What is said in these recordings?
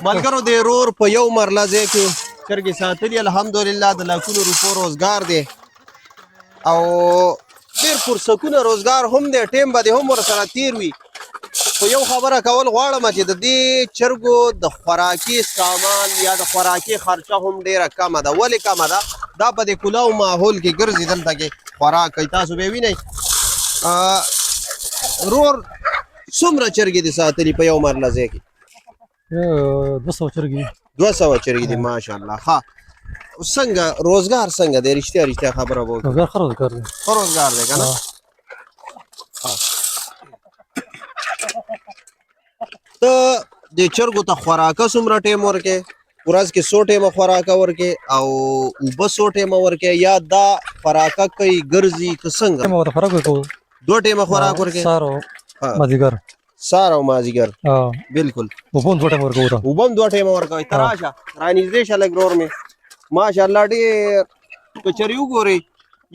ملګرو د رور په یو مرله ځای کې چرګې ساتلي الحمدلله د لاکونو روپو روزګار دی او ډېر پرسکونه روزګار هم دی ټیم به دې هم ورسره تیر وي خو یو خبره کول غواړم چې د دې چرګو د خوراکي سامان یا د خوراکي خرچه هم ډېره کمه ده ولې کمه ده دا په دې کلاو ماحول کې ګرځي دلته کې خوراک کوي تاسو به وینئ رور څومره چرګې دي ساتلي په یو مرله ځای کې 200 چرګې 200 چرګې دي ماشاءالله ها څنګه روزګار څنګه دی رښتیا خبره به روزګار ښه روزګار دی ښه روزګار دی که نه ته د چرګو ته خوراکه څومره ټیم ورکې ورځ کې 100 ټیمه خوراکه ورکې او اوبه 100 ټیمه ورکې یا دا خوراکه کوي ګرځي که څنګه ورته خوراک ورکوو 2 ټیمه خوراک ورکې سهار او مازدیګر سهار او مازدیګر بالکل اوبه هم 2 ټیمه ورکوو اوبه هم 2 ټیمه ورکوئ ته راشه رانږدې شه لږ ورور مې ماشاءالله ډېر که چېرې وګورئ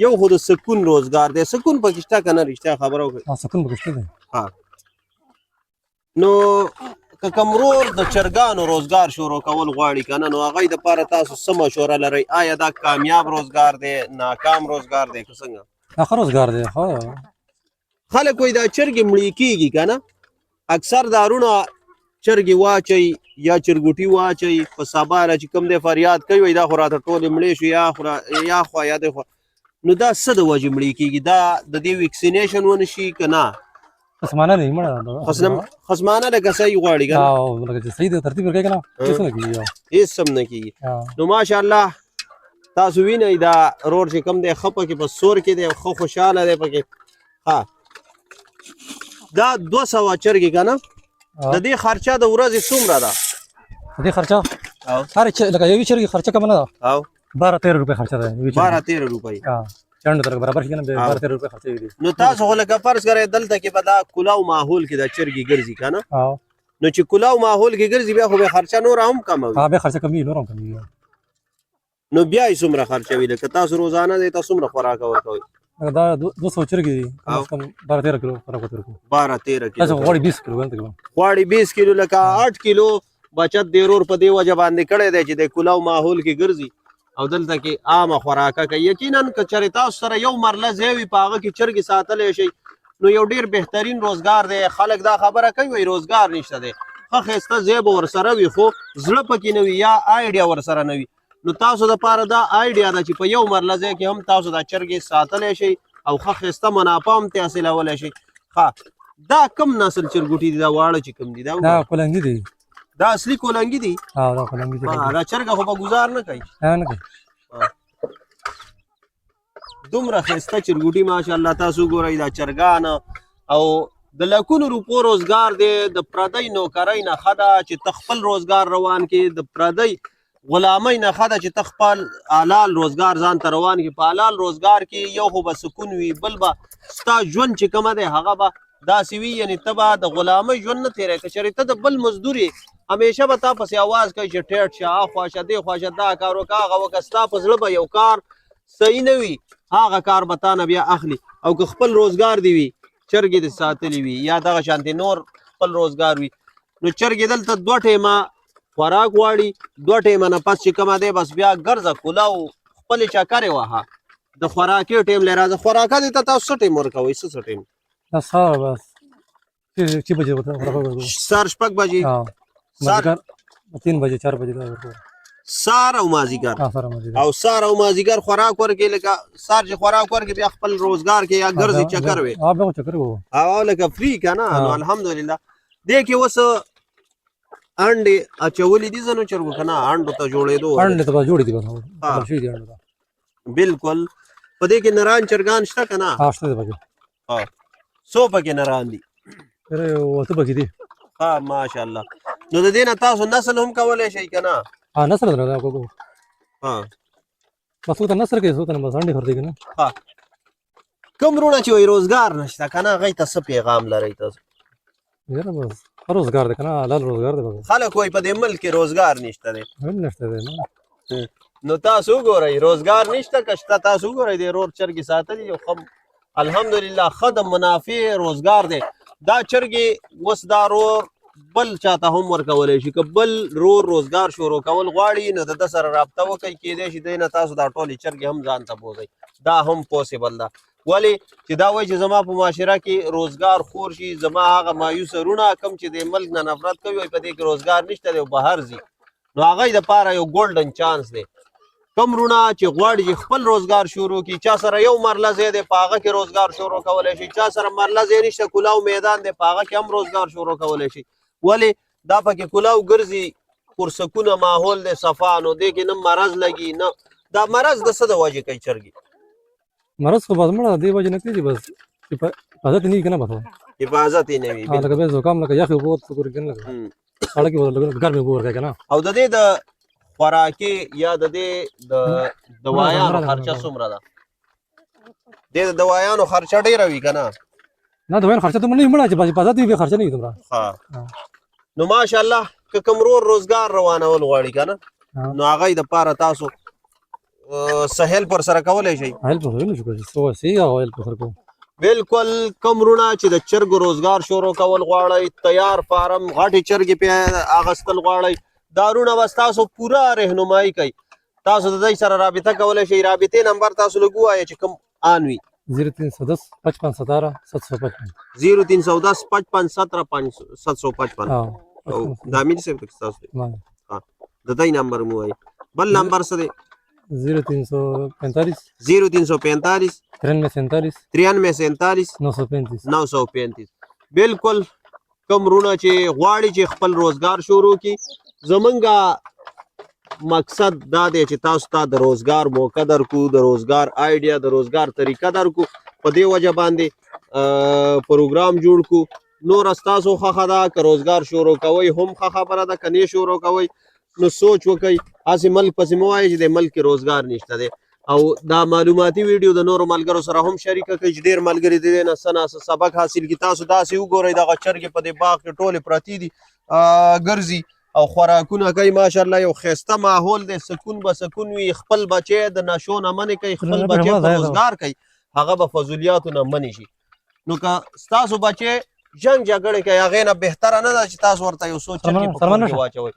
یو خو د سکون روزګار دی سکون پکې شته که نه رښتیا خبره وکړئ سکون پکې شته دی نو که کوم ورور د چرګانو روزګار شروع کول غواړي که نه نو هغوی دپاره تاسو څه مشوره لرئ آیا دا کامیاب روزګار دی ناکام روزګار دی که څنګه ښه روزګار دی خلک وایي دا چرګې مړې کېږي که نه اکثر دارونه چرګې واچوي یا چرګوټي واچوي په سبا را چې کوم دی فریاد کوي وایي دا خو راته ټولې مړې شو یا خوا یا دی خوا نو دا څه د وجې مړې کېږي دا د دې ویکسینیشن ونه شي که نه خصمانه نه مړه خصمانه لکه صحیح غواړي که نه لکه صحیح د ترتیب ورکوي که نه هېڅ نه کېږي هېڅ هم نه کېږي نو ماشاءالله تاسو وینئ دا رور چې کوم دی ښه پکې په سور کې دی ښه خوشحاله دی پکې ها دا 200 چرګې که نه د دې خرچه د ورځې څومره ده د دې خرچه هر لکه یوې چرګې خرچه کمه نه ده 12-13 روپۍ خرچه ده 12-13 روپۍ چنډ در برابر شي که نه 12-13 روپۍ خرچه وي نو تاسو خو لکه فرض کړئ دلته کې به دا کلاو ماحول کې دا چرګې ګرځي که نه نو چې کلاو ماحول کې ګرځي بیا خو به خرچه نوره هم کمه وي بیا خرچه کمېږي نوره هم کمېږي نو بیا یې څومره خرچه وي لکه تاسو روزانه دی تاسو څومره خوراک ورکوئ دا 200 چرګې دي کم 12-13 کیلو خوراک ورکوو 12-13 کیلو تاسو غواړئ 20 کیلو غواړئ 20 کیلو لکه 8 کیلو بچت دی رور په دې وجه باندې کړی دی چې د کلاو ماحول کې ګرځي او دلته کې عامه خوراکه کوي یقینا که چېرې تاسو سره یو مرله ځای وي په هغه کې چرګې ساتلی شئ نو یو ډېر بهترین روزګار دی خلک دا خبره کوي وایي روزګار نشته دی ښه ښایسته ځای به ورسره وي خو زړه پکې نه وي یا آیډیا ورسره نه وي نو تاسو دپاره دا آیډیا ده چې په یو مرله ځای کې هم تاسو دا چرګې ساتلی شئ او ښه ښایسته منافع هم ترې حاصلولی شئ ښه دا کم نسل چرګوټي دي دا واړه چې کوم دي دا کولنګي دي دا اصلي کولنګي دي دا کولنګي دي دا چرګه خو به ګزار نه کوي نه کوي دومره ښایسته چرګوټي ماشاءالله تاسو ګورئ دا چرګان او د لکونو روپو روزګار دی د پردی نوکرۍ نه ښه ده چې ته خپل روزګار روان کړې د پردی غلامۍ نه ښه ده چې ته خپل حلال روزګار ځان ته روان کړې په حلال روزګار کې یو خو به سکون وي بل به ستا ژوند چې کومه دی هغه به داسې وي یعنې ته به د غلامۍ ژوند نه تېری که چېرې ته د بل مزدور یې همیشه به تا پسې اواز کوي چې ټیټ شه هاخوا شه دې خوا شه دا کار وکړه هغه وکړه ستا په زړه به یو کار صحیح نه وي هغه کار به تا نه بیا اخلي او که خپل روزګار دې وي چرګې دې ساتلي وي یا دغه شانتې نور خپل روزګار وي نو چرګې دلته 2 ټیمه خوراک غواړي 2 ټیمه نه پس چې کومه دی بس بیا ګرځه کلاو خپلې چکرې وهه د خوراکي ټیم لی راځه خوراکه دې ته تاسو څه ټیم ورکوئ څه ټیم سهار بس 6 بجې سهار 6 بجې 3 بجې 4 بجې سهار او مازدیګر او سهار او مازدیګر خوراک ورکړي لکه سهار چې خوراک ورکړي بیا خپل روزګار کې یا ګرځي چکر وي او لکه فری که نه نو الحمدلله دې کې اوس انډې اچولي دي ځنو چرګو که نه انډو ته جوړېدو بالکل په دې کې نران چرګان شته که نه څو پکې نران دي ها ماشاءالله نو د دې نه تاسو نسل هم کولی شئ که نه نسل بس څوک نسل کوي څوک بس انډې خرڅوي که نه کوم وروڼه چې وایي روزګار نشته که نه هغوی ته څه پیغام لرئ تاسو یاره بس روزګار دی که نه حلال روزګار دی خلک وایي په دې ملک کې روزګار نشته دی نشته دی نو تاسو وګورئ روزګار نشته که شته تاسو وګورئ د رور چرګې ساتلي یو الحمدلله ښه د منافع روزګار دی دا چرګې اوس دا رور بل چاته هم ورکولی شي. که بل روزګار شروع کول غواړي نو د ده سره رابطه وکړئ، کیدای شي دی نه تاسو دا ټولې چرګې هم ځان ته بوځئ. دا هم پوسیبل ده. ولې چې دا وایي چې زما په معاشره کې روزګار خور شي، زما هغه مایوسه رونه کوم چې د ملک نه نفرت کوي وایي په دې کې روزګار نشته دی او بهر ځي، نو هغوی دپاره یو ګولډن چانس دی. کم رونه چې غواړي چې خپل روزګار شروع کړي، چا سره یو مرله ځای دی په هغه کې روزګار شروع کولی شي، چا سره مرله ځای نشته کلاو میدان دی په هغه کې هم روزګار شروع کولی شي. ولې دا پکې کلاو ګرځي، پرسکونه ماحول دی صفا، نو دې کې نه مرض لګي نه. دا مرض د څه د وجې کوي چرګې؟ مرض خو بس مړه دې وجې نه کوي چې بس حفاظت نه وي که نه بس حفاظت یې نه وي. لکه بیا زکام لکه یخې اوبه ورته ورکوي که نه لکه سړک یې ګرمې اوبه ورکوي که نه. او د دې د خوراکي یا د دې د دوايانو خرچه څومره ده؟ د دوايانو خرچه ډېره وي که نه؟ نه دوايانو خرچه دومره نه وي مړه چې بس حفاظت وي بیا خرچه نه وي دومره. نو ماشاءالله که کوم روزګار روانول غواړي که نه نو هغوی دپاره تاسو څه هیلپ ورسره کولی شئ؟ هیلپ ورسره نه شو کولی څه هغه هیلپ ورسره کوو. بالکل کوم رونه چې د چرګو روزګار شروع کول غواړئ، تیار فارم غټې چرګې پې اخیستل غواړئ، دا رونه به ستاسو پوره رهنمایي کوي. تاسو د دوی سره رابطه کولی شئ. رابطې نمبر تاسو لږ ووایئ چې کوم آن وي. 0310 55 17 755 0310 55 17 755. دا امیر صاحب ته ستاسو دی، د دوی نمبر مو وایي. بل نمبر څه دی؟ 0345 0345 93 93 935 935. بالکل کوم رونه چې غواړي چې خپل روزګار شروع کړي، زمونږ مقصد دا دی چې تاسو ته د روزګار موقع درکو، د روزګار آیډیا، د روزګار طریقه درکو. په دې وجه باندې پروګرام جوړ کو. نور ستاسو خوښه ده که روزګار شروع کوئ هم ښه خبره ده، که نه شروع کوئ نو سوچ وکئ. هسې ملک پسې مه وایئ چې د ملک کې روزګار نشته دی. او دا معلوماتي ویډیو د نورو ملګرو سره هم شریکه کړئ چې ډېر ملګري د دې نه څه نه څه سبق حاصل کړي. تاسو داسې وګورئ دغه چرګې په دې باغ کې ټولې پرتې دي، ګرځي او خوراکونه کوي. ماشاءالله یو ښایسته ماحول دی، سکون به سکون وي. خپل بچی د نشو نه منې کوي، خپل بچی په روزګار کوي، هغه به فضولیاتو نه منې شي. نو که ستاسو بچی جنګ جګړې کوي، هغې نه بهتره نه ده چې تاسو ورته یو څو چرګې په کور کې واچوئ.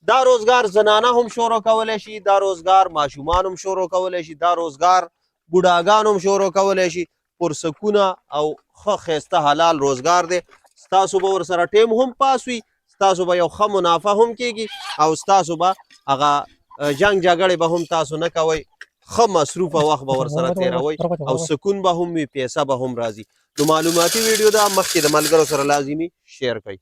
دا روزګار زنانه هم شروع کولی شي، دا روزګار ماشومان هم شروع کولی شي، دا روزګار بوډاګان هم شروع کولی شي. پرسکونه او ښه ښایسته حلال روزګار دی. ستاسو به ورسره ټیم هم پاس وي، ستاسو به یو ښه منافع هم کېږي او ستاسو به هغه جنګ جګړې به هم تاسو نه کوئ، ښه مصروفه وخت به ورسره تېروئ او سکون به هم وي، پیسه به هم راځي. نو معلوماتي ویډیو ده، مخکې د ملګرو سره لازمي شیر کړئ.